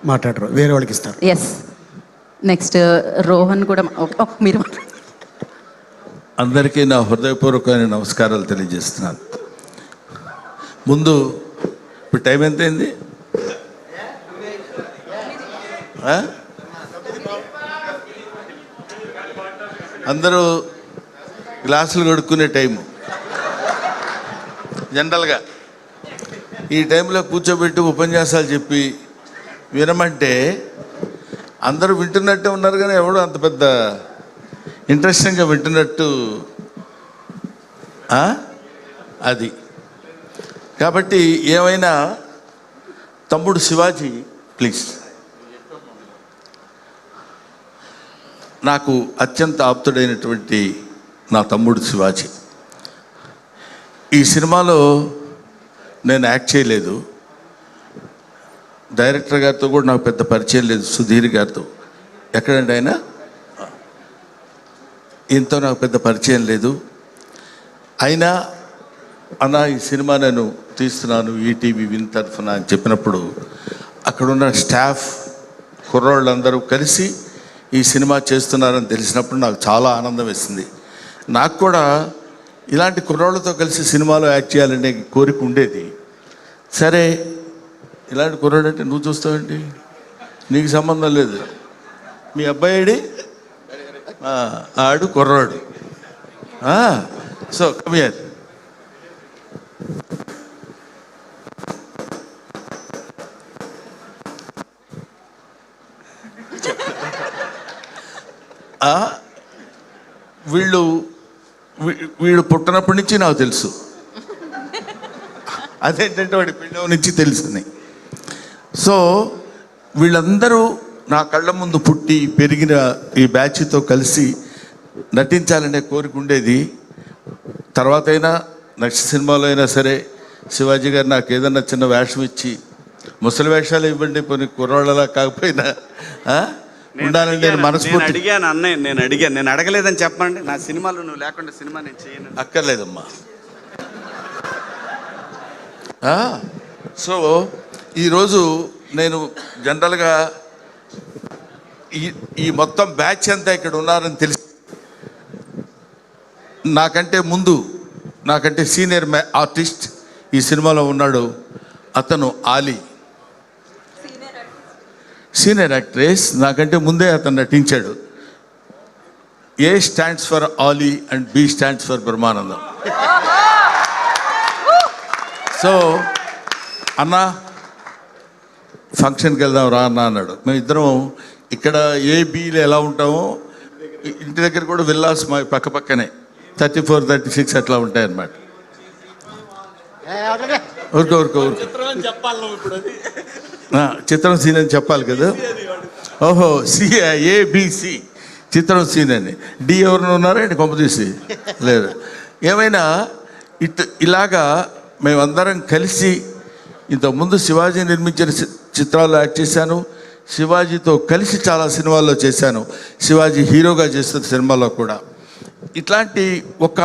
మాట్లాడరు, వేరే వాళ్ళకి ఇస్తారు. ఎస్, నెక్స్ట్ రోహన్ కూడా మీరు. అందరికీ నా హృదయపూర్వకమైన నమస్కారాలు తెలియజేస్తున్నాను. ముందు ఇప్పుడు టైం ఎంత అయింది? అందరూ గ్లాసులు కడుక్కునే టైము. జనరల్గా ఈ టైంలో కూర్చోబెట్టి ఉపన్యాసాలు చెప్పి వినమంటే అందరూ వింటున్నట్టే ఉన్నారు, కానీ ఎవడో అంత పెద్ద ఇంట్రెస్టింగ్గా వింటున్నట్టు అది. కాబట్టి ఏమైనా తమ్ముడు శివాజీ ప్లీజ్, నాకు అత్యంత ఆప్తుడైనటువంటి నా తమ్ముడు శివాజీ. ఈ సినిమాలో నేను యాక్ట్ చేయలేదు, డైరెక్టర్ గారితో కూడా నాకు పెద్ద పరిచయం లేదు, సుధీర్ గారితో. ఎక్కడండి ఆయన? ఇంతో నాకు పెద్ద పరిచయం లేదు. అయినా అన్న ఈ సినిమా నేను తీస్తున్నాను ఈటీవీ విన్ తరఫున అని చెప్పినప్పుడు అక్కడున్న స్టాఫ్ కుర్రోళ్ళందరూ కలిసి ఈ సినిమా చేస్తున్నారని తెలిసినప్పుడు నాకు చాలా ఆనందం వేసింది. నాకు కూడా ఇలాంటి కుర్రోళ్ళతో కలిసి సినిమాలో యాక్ట్ చేయాలనే కోరిక ఉండేది. సరే, ఇలాంటి కుర్రాడు అంటే నువ్వు చూస్తావేంటి, నీకు సంబంధం లేదు, మీ అబ్బాయిడి ఆడు కుర్రాడు. So come here. వీడు పుట్టినప్పటి నుంచి నాకు తెలుసు. అదేంటంటే వాడి పిండం నుంచి తెలుసుని. సో వీళ్ళందరూ నా కళ్ళ ముందు పుట్టి పెరిగిన ఈ బ్యాచ్తో కలిసి నటించాలనే కోరిక ఉండేది. తర్వాత అయినా నెక్స్ట్ సినిమాలో అయినా సరే శివాజీ గారు నాకు ఏదన్నా చిన్న వేషం ఇచ్చి, ముసలి వేషాలు ఇవ్వండి, కొన్ని కుర్రాళ్ళలా కాకపోయినా ఉండాలని నేను మనస్ఫూర్తి అడిగాను. అన్నయ్య నేను అడగలేదని చెప్పండి. నా సినిమాలో నువ్వు లేకుండా సినిమా నేను చేయను. అక్కర్లేదమ్మా. సో ఈరోజు నేను జనరల్గా ఈ మొత్తం బ్యాచ్ అంతా ఇక్కడ ఉన్నారని తెలిసి, నాకంటే ముందు నాకంటే సీనియర్ ఆర్టిస్ట్ ఈ సినిమాలో ఉన్నాడు. అతను ఆలీ, సీనియర్ యాక్ట్రెస్. నాకంటే ముందే అతను నటించాడు. A stands for Ali and B stands for Brahmanandam. So అన్న ఫంక్షన్కి వెళ్దాం రా అన్న అన్నాడు. మేము ఇద్దరం ఇక్కడ ఏబీలో ఎలా ఉంటామో ఇంటి దగ్గర కూడా విల్లాస్ మా పక్క పక్కనే 34, 36 అట్లా ఉంటాయన్నమాట. ఊరుకో చిత్రం సీన్ అని చెప్పాలి కదా. ఓహో, ఏబిసి చిత్రం సీన్ అని. డి ఎవరిని ఉన్నారా ఏంటి కొంప తీసి? లేదు. ఏమైనా ఇలాగా మేమందరం కలిసి ఇంతకుముందు శివాజీ నిర్మించిన చిత్రాల్లో యాక్ట్ చేశాను. శివాజీతో కలిసి చాలా సినిమాల్లో చేశాను. శివాజీ హీరోగా చేస్తున్న సినిమాలో కూడా. ఇట్లాంటి ఒక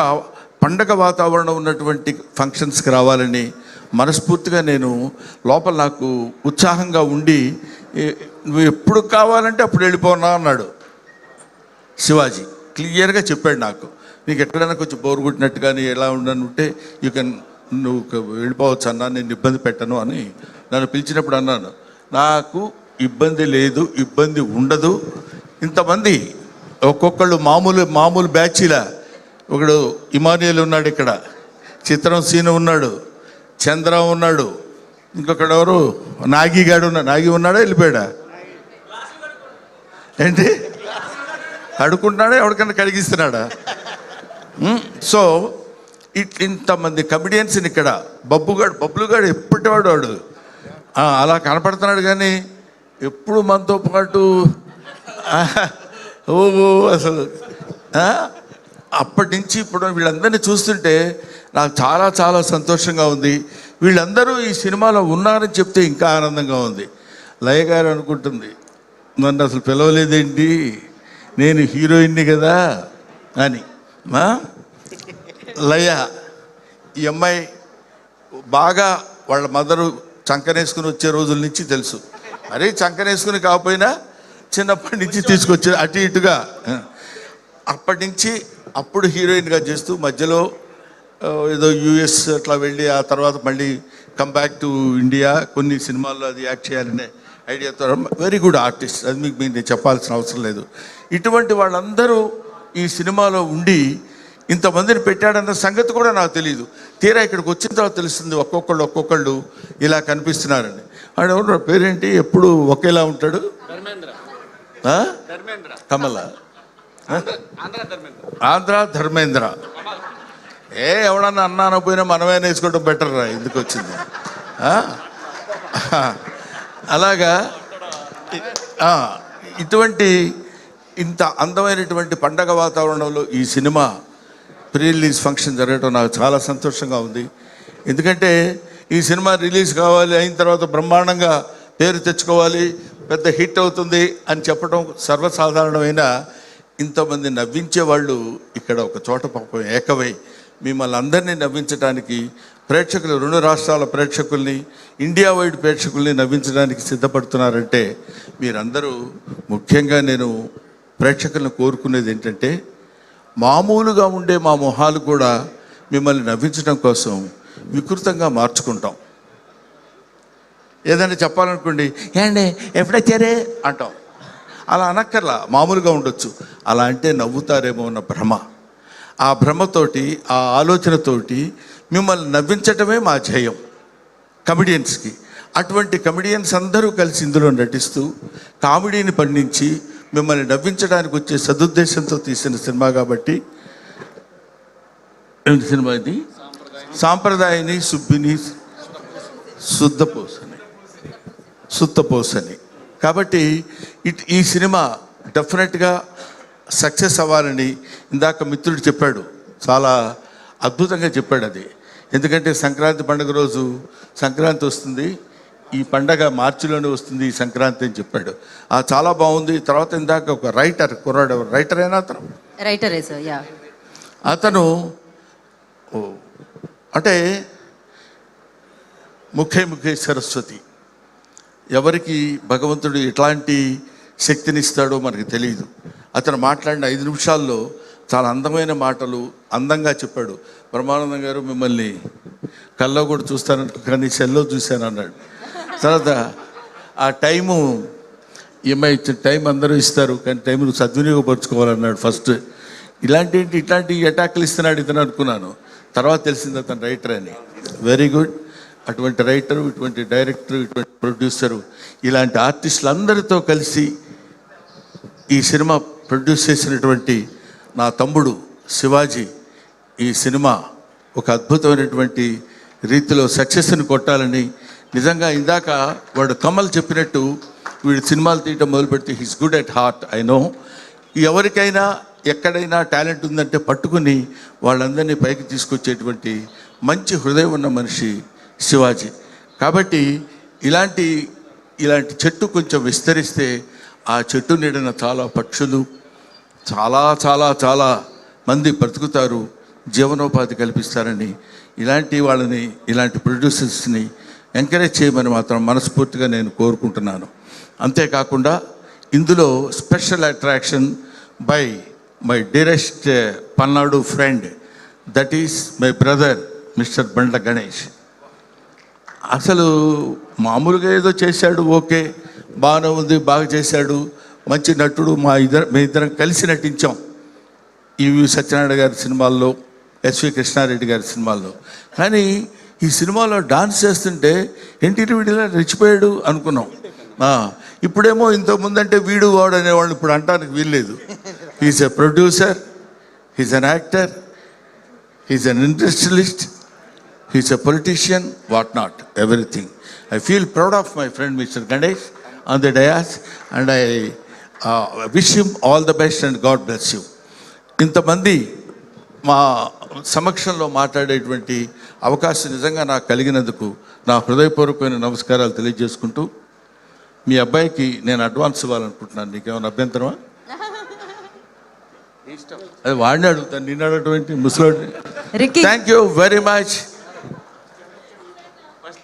పండగ వాతావరణం ఉన్నటువంటి ఫంక్షన్స్కి రావాలని మనస్ఫూర్తిగా నేను లోపల నాకు ఉత్సాహంగా ఉండి, నువ్వు ఎప్పుడు కావాలంటే అప్పుడు వెళ్ళిపోనా అన్నాడు శివాజీ. క్లియర్గా చెప్పాడు నాకు. నీకు ఎక్కడైనా కొంచెం బోర్ కొట్టినట్టు కానీ ఎలా ఉండనుంటే నువ్వు వెళ్ళిపోవచ్చు అన్నా, నేను ఇబ్బంది పెట్టను అని నన్ను పిలిచినప్పుడు అన్నాను. నాకు ఇబ్బంది లేదు, ఇబ్బంది ఉండదు. ఇంతమంది ఒక్కొక్కళ్ళు మామూలు బ్యాచీలా. ఒకడు ఇమానియల్ ఉన్నాడు, ఇక్కడ చిత్రం సీను ఉన్నాడు, చంద్ర ఉన్నాడు, ఇంకొకడు ఎవరు నాగిగాడు ఉన్నాడు. నాగి ఉన్నాడా వెళ్ళిపోయాడా ఏంటి? అడుకుంటున్నాడా ఎవరికన్నా కడిగిస్తున్నాడా? సో ఇంతమంది కమిడియన్స్ని ఇక్కడ బబ్లుగాడు ఎప్పటివాడు వాడు అలా కనపడుతున్నాడు, కానీ ఎప్పుడు మనతో పాటు అసలు అప్పటి నుంచి ఇప్పుడు వీళ్ళందరినీ చూస్తుంటే నాకు చాలా చాలా సంతోషంగా ఉంది. వీళ్ళందరూ ఈ సినిమాలో ఉన్నారని చెప్తే ఇంకా ఆనందంగా ఉంది. లయ గారు అనుకుంటుంది, నన్ను అసలు పిలవలేదేంటి, నేను హీరోయిన్ని కదా అని. లయ ఈ అమ్మాయి బాగా వాళ్ళ మదరు చంకనేసుకుని వచ్చే రోజుల నుంచి తెలుసు. మరీ చంకనేసుకుని కాకపోయినా చిన్నప్పటి నుంచి తీసుకొచ్చి అటు ఇటుగా అప్పటి నుంచి అప్పుడు హీరోయిన్గా చేస్తూ మధ్యలో ఏదో యుఎస్ అట్లా వెళ్ళి ఆ తర్వాత మళ్ళీ కమ్ బ్యాక్ టు ఇండియా కొన్ని సినిమాల్లో అది యాక్ట్ చేయాలనే ఐడియాతో వెరీ గుడ్ ఆర్టిస్ట్. అది మీకు నేను చెప్పాల్సిన అవసరం లేదు. ఇటువంటి వాళ్ళందరూ ఈ సినిమాలో ఉండి ఇంతమందిని పెట్టాడన్న సంగతి కూడా నాకు తెలియదు. తీరా ఇక్కడికి వచ్చిన తర్వాత తెలుస్తుంది ఒక్కొక్కళ్ళు ఇలా కనిపిస్తున్నారని. ఆడ ఎవరు పేరేంటి ఎప్పుడు ఒకేలా ఉంటాడు? కమల, ఆంధ్ర ధర్మేంద్ర. ఎవడన్నా అన్నాను పోయినా మనమే వేసుకోవడం బెటర్ రా, ఎందుకు వచ్చింది. అలాగా ఇటువంటి ఇంత అందమైనటువంటి పండగ వాతావరణంలో ఈ సినిమా ప్రీ రిలీజ్ ఫంక్షన్ జరగడం నాకు చాలా సంతోషంగా ఉంది. ఎందుకంటే ఈ సినిమా రిలీజ్ కావాలి, అయిన తర్వాత బ్రహ్మాండంగా పేరు తెచ్చుకోవాలి, పెద్ద హిట్ అవుతుంది అని చెప్పడం సర్వసాధారణమైన ఇంతమంది నవ్వించే వాళ్ళు ఇక్కడ ఒక చోట పాపం ఏకమై మిమ్మల్ని అందరినీ నవ్వించడానికి ప్రేక్షకులు, 2 రాష్ట్రాల ప్రేక్షకుల్ని, ఇండియా వైడ్ ప్రేక్షకుల్ని నవ్వించడానికి సిద్ధపడుతున్నారంటే మీరందరూ, ముఖ్యంగా నేను ప్రేక్షకులను కోరుకునేది ఏంటంటే మామూలుగా ఉండే మా మొహాలు కూడా మిమ్మల్ని నవ్వించడం కోసం వికృతంగా మార్చుకుంటాం. ఏదైనా చెప్పాలనుకోండి, ఏండి ఎప్పుడొచ్చారే అంటాం. అలా అనక్కర్లా, మామూలుగా ఉండొచ్చు. అలా అంటే నవ్వుతారేమో అన్న భ్రమ, ఆ భ్రమతోటి, ఆ ఆలోచనతోటి మిమ్మల్ని నవ్వించటమే మా ధ్యేయం కమెడియన్స్కి. అటువంటి కమెడియన్స్ అందరూ కలిసి ఇందులో నటిస్తూ కామెడీని పండించి మిమ్మల్ని నవ్వించడానికి వచ్చే సదుద్దేశంతో తీసిన సినిమా కాబట్టి, ఏమిటి సినిమా ఇది? సాంప్రదాయని సుబ్బిని సుత్తపోసని. కాబట్టి ఈ సినిమా డెఫినెట్గా సక్సెస్ అవ్వాలని ఇందాక మిత్రుడు చెప్పాడు, చాలా అద్భుతంగా చెప్పాడు అది. ఎందుకంటే సంక్రాంతి పండుగ రోజు, సంక్రాంతి వస్తుంది, ఈ పండగ మార్చిలోనే వస్తుంది ఈ సంక్రాంతి అని చెప్పాడు. చాలా బాగుంది. తర్వాత ఇందాక ఒక కుర్రాడు, రైటర్ అయినా రైటరే సార్, యా. అతను అంటే ముఖే సరస్వతి, ఎవరికి భగవంతుడు ఎట్లాంటి శక్తినిస్తాడో మనకు తెలియదు. అతను మాట్లాడిన 5 నిమిషాల్లో చాలా అందమైన మాటలు అందంగా చెప్పాడు. బ్రహ్మానందం గారు మిమ్మల్ని కల్లో కూడా చూస్తాను కానీ సెల్లో చూశాను అన్నాడు. తర్వాత ఆ టైము టైం అందరూ ఇస్తారు కానీ టైం సద్వినియోగపరుచుకోవాలన్నాడు ఫస్ట్. ఇట్లాంటి అటాక్లు ఇస్తున్నాడు ఇతను అనుకున్నాను. తర్వాత తెలిసింది అతను రైటర్ అని. Very good. అటువంటి రైటరు, ఇటువంటి డైరెక్టరు, ఇటువంటి ప్రొడ్యూసరు, ఇలాంటి ఆర్టిస్టులు అందరితో కలిసి ఈ సినిమా ప్రొడ్యూస్ చేసినటువంటి నా తమ్ముడు శివాజీ ఈ సినిమా ఒక అద్భుతమైనటువంటి రీతిలో సక్సెస్ని కొట్టాలని, నిజంగా ఇందాక వాడు కమల్ చెప్పినట్టు వీడు సినిమాలు తీయటం మొదలుపెడితే he's good at heart. I know. ఎవరికైనా ఎక్కడైనా టాలెంట్ ఉందంటే పట్టుకుని వాళ్ళందరినీ పైకి తీసుకొచ్చేటువంటి మంచి హృదయం ఉన్న మనిషి శివాజీ. కాబట్టి ఇలాంటి చెట్టు కొంచెం విస్తరిస్తే ఆ చెట్టు నీడన చాలా పక్షులు, చాలా చాలా చాలా మంది బ్రతుకుతారు, జీవనోపాధి కల్పిస్తారని ఇలాంటి ప్రొడ్యూసర్స్ని ఎంకరేజ్ చేయమని మాత్రం మనస్ఫూర్తిగా నేను కోరుకుంటున్నాను. అంతేకాకుండా ఇందులో special attraction by my dearest Palnadu friend, that is my brother mister Bandla Ganesh. అసలు మామూలుగా ఏదో చేశాడు, ఓకే, బాగానే ఉంది, బాగా చేశాడు, మంచి నటుడు. మేమిద్దరం కలిసి నటించాం ఈవి సత్యనారాయణ గారి సినిమాల్లో, ఎస్వి కృష్ణారెడ్డి గారి సినిమాల్లో. కానీ ఈ సినిమాలో డాన్స్ చేస్తుంటే ఎన్టీ వీడిలా రెచ్చిపోయాడు అనుకున్నాం. ఇప్పుడేమో ఇంతకుముందంటే వీడు వాడు అనేవాళ్ళు ఇప్పుడు అంటానికి వీల్లేదు. He's a producer, he's an actor, he's an industrialist, he's a politician, what not, everything. I feel proud of my friend Mr. Ganesh on the dais and I wish him all the best and God bless you. ఇంతమంది మా సమక్షంలో మాట్లాడేటువంటి అవకాశం నిజంగా నాకు కలిగినందుకు నా హృదయపూర్వకమైన నమస్కారాలు తెలియజేసుకుంటూ, మీ అబ్బాయికి నేను అడ్వాన్స్ ఇవ్వాలనుకుంటున్నాను. నీకేమైనా అభ్యంతరమా? అది వాడిని అడుగుతాను, నిన్ను అడగటువంటి ముసలోడిని. Thank you very much.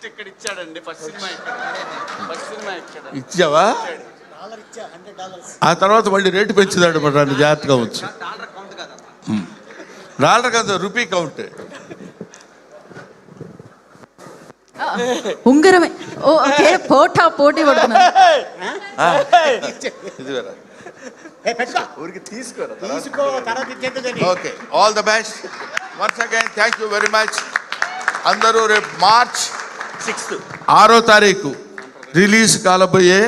First ఇక్కడ ఇచ్చాడండి, ఫస్ట్ సినిమా ఇక్కడ, ఫస్ట్ సినిమా ఇక్కడ. ఇచ్చావా? ఆ తర్వాత మళ్ళీ రేటు పెంచుదాడు మరి నన్ను జాగ్రత్తగా ఉంచు. డాలర్ కాదు, రూపీ కౌంట్. ఉంగరమే. ఓకే, పోటీ పడుతున్నారు. ఇదిగోరా. ఊరికి తీసుకోరా. Okay, all the best once again. Thank you very much. అందరూ రేపు మార్చ్ 6వ తారీఖు రిలీజ్ కాలబోయే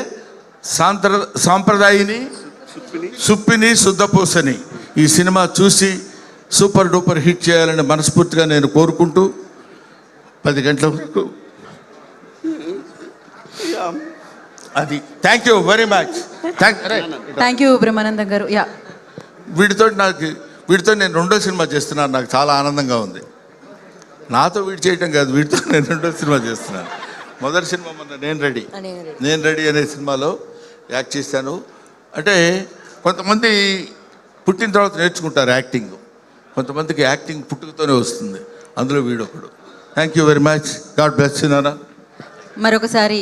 సాంప్రదాయిని సుప్పిని శుద్ధపూసని ఈ సినిమా చూసి సూపర్ డూపర్ హిట్ చేయాలని మనస్ఫూర్తిగా నేను కోరుకుంటూ 10 గంటల వరకు అది. Thank you very much. Thank you Brahmanandam గారు. యా, వీటితో నేను 2వ సినిమా చేస్తున్నాను. నాకు చాలా ఆనందంగా ఉంది. నాతో వీడు చేయటం కాదు, వీటితో నేను 2వ సినిమా చేస్తున్నాను. మొదటి సినిమా మొన్న నేను రెడీ అనే సినిమాలో యాక్ట్ చేశాను. అంటే కొంతమంది పుట్టిన తర్వాత నేర్చుకుంటారు యాక్టింగ్, కొంతమందికి యాక్టింగ్ పుట్టుకతోనే వస్తుంది. అందులో వీడొకడు. Thank you very much. God bless you నాన్న. మరొకసారి